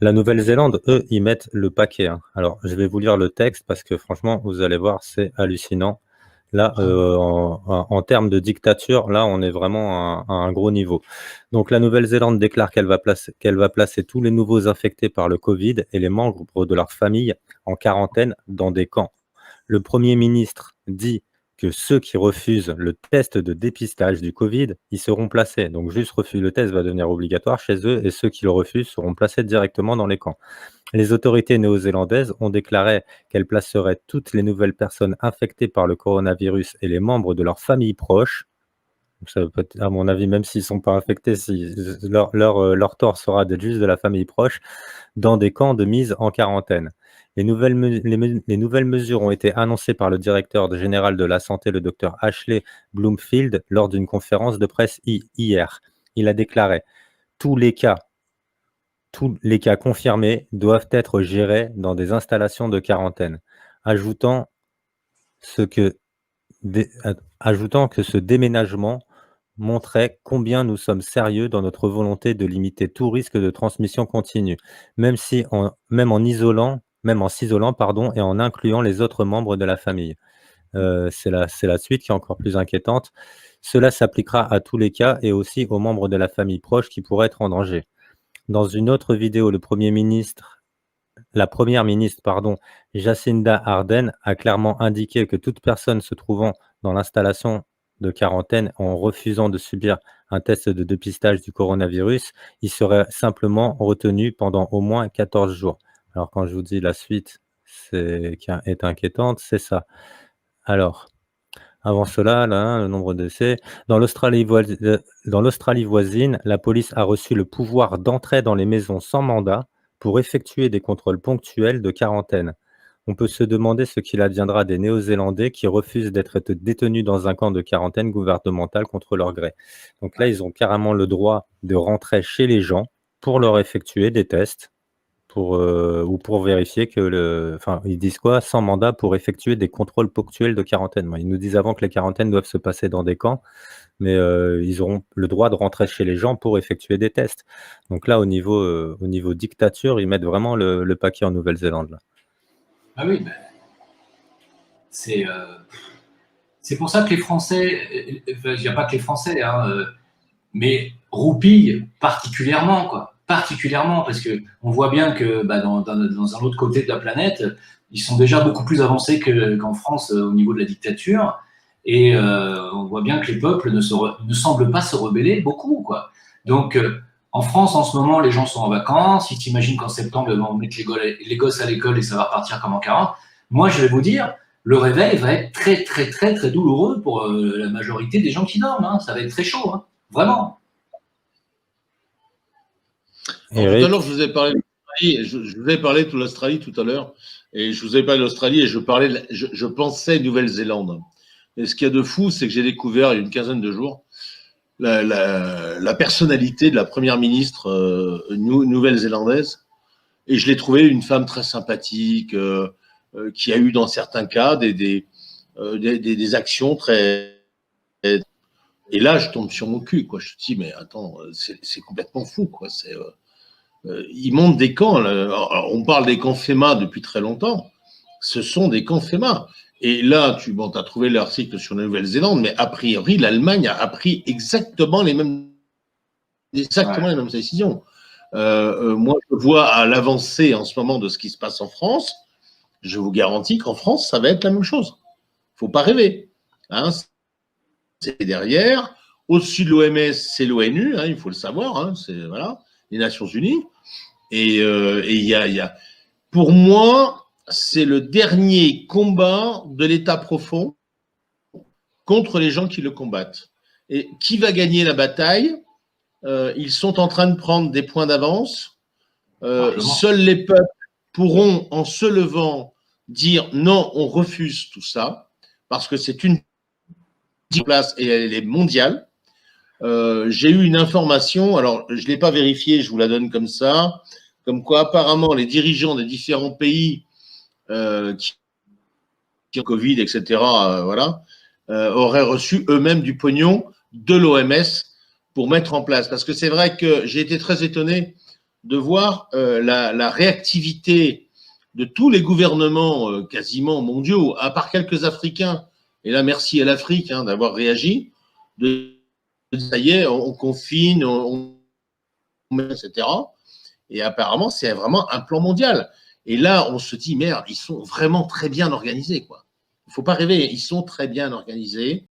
La Nouvelle-Zélande, eux, ils mettent le paquet, hein. Alors, je vais vous lire le texte parce que franchement, vous allez voir, c'est hallucinant. Là, en termes de dictature, là, on est vraiment à un gros niveau. Donc la Nouvelle-Zélande déclare qu'elle va placer tous les nouveaux infectés par le Covid et les membres de leur famille en quarantaine dans des camps. Le Premier ministre dit que ceux qui refusent le test de dépistage du Covid, ils seront placés. Donc juste le test va devenir obligatoire chez eux et ceux qui le refusent seront placés directement dans les camps. Les autorités néo-zélandaises ont déclaré qu'elles placeraient toutes les nouvelles personnes infectées par le coronavirus et les membres de leur famille proche. Donc ça peut être, à mon avis, même s'ils ne sont pas infectés, leur tort sera d'être juste de la famille proche, dans des camps de mise en quarantaine. Les nouvelles mesures ont été annoncées par le directeur général de la santé, le docteur Ashley Bloomfield, lors d'une conférence de presse hier. Il a déclaré: tous les cas confirmés doivent être gérés dans des installations de quarantaine, ajoutant ajoutant que ce déménagement montrait combien nous sommes sérieux dans notre volonté de limiter tout risque de transmission continue, même en s'isolant, pardon, et en incluant les autres membres de la famille. C'est la suite qui est encore plus inquiétante. Cela s'appliquera à tous les cas et aussi aux membres de la famille proche qui pourraient être en danger. Dans une autre vidéo, la première ministre, pardon, Jacinda Ardern, a clairement indiqué que toute personne se trouvant dans l'installation de quarantaine en refusant de subir un test de dépistage du coronavirus, il serait simplement retenu pendant au moins 14 jours. Alors quand je vous dis la suite qui est inquiétante, c'est ça. Alors, avant cela, là, le nombre de décès. Dans l'Australie voisine, la police a reçu le pouvoir d'entrer dans les maisons sans mandat pour effectuer des contrôles ponctuels de quarantaine. On peut se demander ce qu'il adviendra des Néo-Zélandais qui refusent d'être détenus dans un camp de quarantaine gouvernementale contre leur gré. Donc là, ils ont carrément le droit de rentrer chez les gens pour leur effectuer des tests ou pour vérifier enfin, ils disent quoi? Sans mandat pour effectuer des contrôles ponctuels de quarantaine. Ils nous disent avant que les quarantaines doivent se passer dans des camps, mais ils auront le droit de rentrer chez les gens pour effectuer des tests. Donc là, au niveau dictature, ils mettent vraiment le paquet en Nouvelle-Zélande, là. Ah oui, ben, c'est pour ça que les Français, il n'y a pas que les Français, hein, mais roupillent particulièrement, quoi. Particulièrement, parce qu'on voit bien que dans un autre côté de la planète, ils sont déjà beaucoup plus avancés qu'en France au niveau de la dictature. Et on voit bien que les peuples ne semblent pas se rebeller beaucoup, quoi. Donc, en France, en ce moment, les gens sont en vacances. Ils s'imaginent qu'en septembre, ils vont mettre les gosses à l'école et ça va repartir comme en 40. Moi, je vais vous dire, le réveil va être très, très, très, très douloureux pour la majorité des gens qui dorment, hein. Ça va être très chaud, hein. Vraiment. Alors, tout à l'heure, je vous ai parlé de l'Australie, je vous ai parlé de l'Australie tout à l'heure, et je vous ai parlé de l'Australie et je pensais Nouvelle-Zélande. Et ce qu'il y a de fou, c'est que j'ai découvert il y a une quinzaine de jours la personnalité de la première ministre nouvelle-zélandaise, et je l'ai trouvée une femme très sympathique, qui a eu dans certains cas des actions très. Et là, je tombe sur mon cul, quoi. Je me dis, mais attends, c'est complètement fou, quoi. Ils montent des camps. Là. On parle des camps FEMA depuis très longtemps. Ce sont des camps FEMA. Et là, tu as trouvé l'article sur la Nouvelle-Zélande, mais a priori, l'Allemagne a pris exactement les mêmes décisions. Moi, je vois à l'avancée en ce moment de ce qui se passe en France. Je vous garantis qu'en France, ça va être la même chose. Il ne faut pas rêver. Hein, c'est derrière. Au-dessus de l'OMS, c'est l'ONU, hein, il faut le savoir. Hein, c'est voilà, les Nations Unies. Et pour moi, c'est le dernier combat de l'État profond contre les gens qui le combattent. Et qui va gagner la bataille? Ils sont en train de prendre des points d'avance. Seuls les peuples pourront, en se levant, dire non, on refuse tout ça, parce que c'est une place et elle est mondiale. J'ai eu une information, alors je ne l'ai pas vérifiée, je vous la donne comme ça, comme quoi apparemment les dirigeants des différents pays qui ont Covid, etc., voilà, auraient reçu eux-mêmes du pognon de l'OMS pour mettre en place. Parce que c'est vrai que j'ai été très étonné de voir la réactivité de tous les gouvernements quasiment mondiaux, à part quelques Africains, et là merci à l'Afrique d'avoir réagi, ça y est, on confine, etc. Et apparemment, c'est vraiment un plan mondial. Et là, on se dit, merde, ils sont vraiment très bien organisés, quoi. Il ne faut pas rêver, ils sont très bien organisés.